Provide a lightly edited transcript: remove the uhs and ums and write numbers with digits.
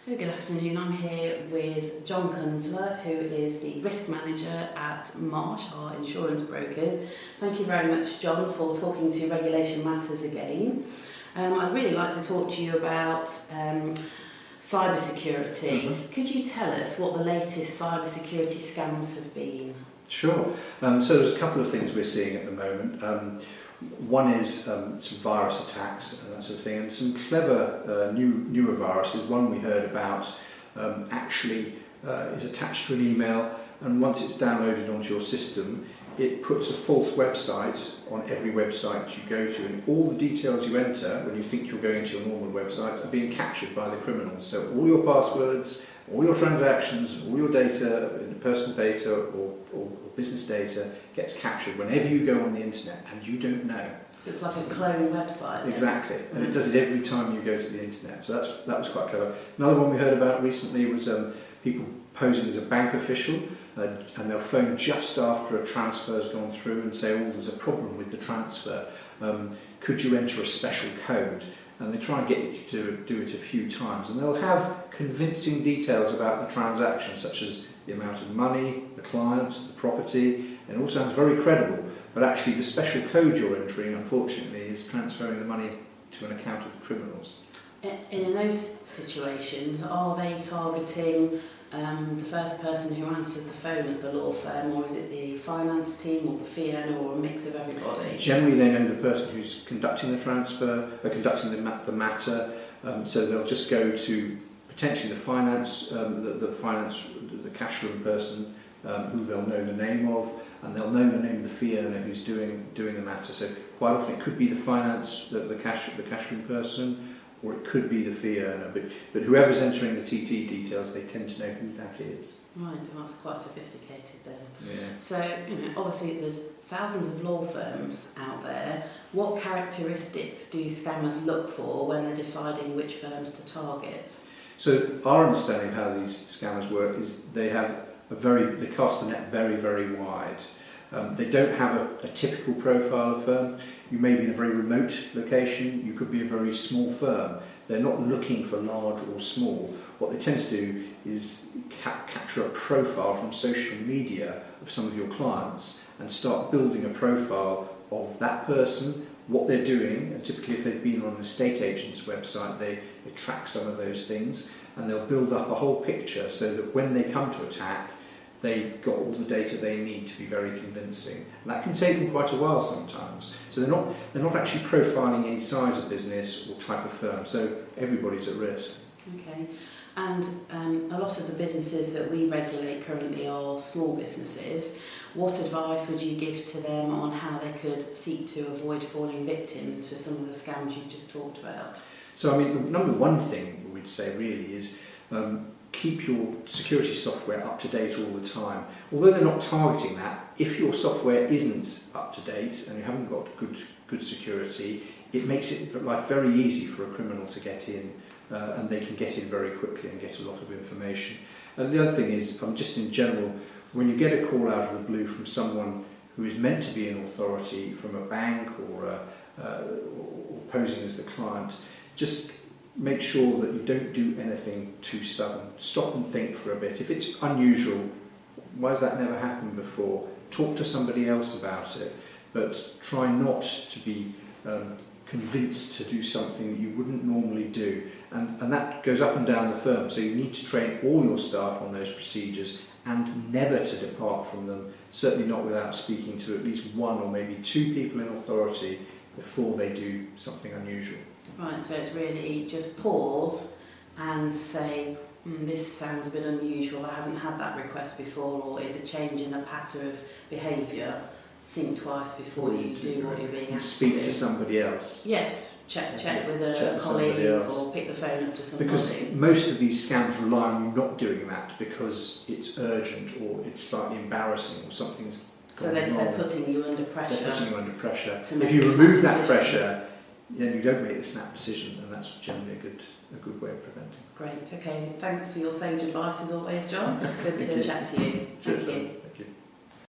So good afternoon, I'm here with John Kunzler, who is the risk manager at Marsh, our insurance brokers. Thank you very much, John, for talking to Regulation Matters again. I'd really like to talk to you about cyber security. Could you tell us what the latest cyber security scams have been? Sure. So there's a couple of things we're seeing at the moment. One is some virus attacks and that sort of thing, and some clever newer viruses. One we heard about actually is attached to an email, and once it's downloaded onto your system, it puts a false website on every website you go to, and all the details you enter when you think you're going to your normal websites are being captured by the criminals. So all your passwords, all your transactions, all your data, personal data or business data gets captured whenever you go on the internet, and you don't know. So it's like a clone website. Exactly, and it does it every time you go to the internet. So that was quite clever. Another one we heard about recently was people posing as a bank official, and they'll phone just after a transfer has gone through and say, "Oh, there's a problem with the transfer. Could you enter a special code?" And they try and get you to do it a few times, and they'll have convincing details about the transaction, such as the amount of money, the client, the property, and it all sounds very credible, but actually the special code you're entering, unfortunately, is transferring the money to an account of the criminals. In those situations, are they targeting the first person who answers the phone at the law firm, or is it the finance team or the fee earner, or a mix of everybody? Generally they know the person who's conducting the transfer, or conducting the matter, so they'll just go to potentially the finance, the cash room person, who they'll know the name of, and they'll know the name of the fee earner who's doing the matter. So quite often it could be the finance, the cash room person, or it could be the fee earner, but whoever's entering the TT details, they tend to know who that is. Right, well, that's quite sophisticated then. Yeah. So, obviously there's thousands of law firms out there. What characteristics do scammers look for when they're deciding which firms to target? So our understanding of how these scammers work is they cast the net very, very wide. They don't have a typical profile of firm. You may be in a very remote location, you could be a very small firm. They're not looking for large or small. What they tend to do is capture a profile from social media of some of your clients and start building a profile of that person, what they're doing, and typically if they've been on an estate agent's website, they track some of those things, and they'll build up a whole picture so that when they come to attack, they've got all the data they need to be very convincing. And that can take them quite a while sometimes. So they're not actually profiling any size of business or type of firm, so everybody's at risk. Okay, and a lot of the businesses that we regulate currently are small businesses. What advice would you give to them on how they could seek to avoid falling victim to some of the scams you've just talked about? So I mean, the number one thing we'd say really is keep your security software up to date all the time. Although they're not targeting that, if your software isn't up to date and you haven't got good security, it makes it life very easy for a criminal to get in, and they can get in very quickly and get a lot of information. And the other thing is, just in general, when you get a call out of the blue from someone who is meant to be an authority, from a bank or posing as the client, just make sure that you don't do anything too sudden. Stop and think for a bit. If it's unusual, why has that never happened before? Talk to somebody else about it, but try not to be convinced to do something that you wouldn't normally do. And that goes up and down the firm, so you need to train all your staff on those procedures and never to depart from them, certainly not without speaking to at least one or maybe two people in authority before they do something unusual. Right, so it's really just pause and say, this sounds a bit unusual, I haven't had that request before, or is a change in the pattern of behaviour. Think twice before you do what you're being asked to do. Speak to somebody else. Yes, check with a colleague or pick the phone up to somebody. Because most of these scams rely on you not doing that because it's urgent or it's slightly embarrassing or something's gone wrong. So they're putting you under pressure. They're putting you under pressure. If you remove that pressure, then you don't make the snap decision, and that's generally a good way of preventing. Great, okay. Thanks for your sage advice as always, John. Good to chat to you. Thank you.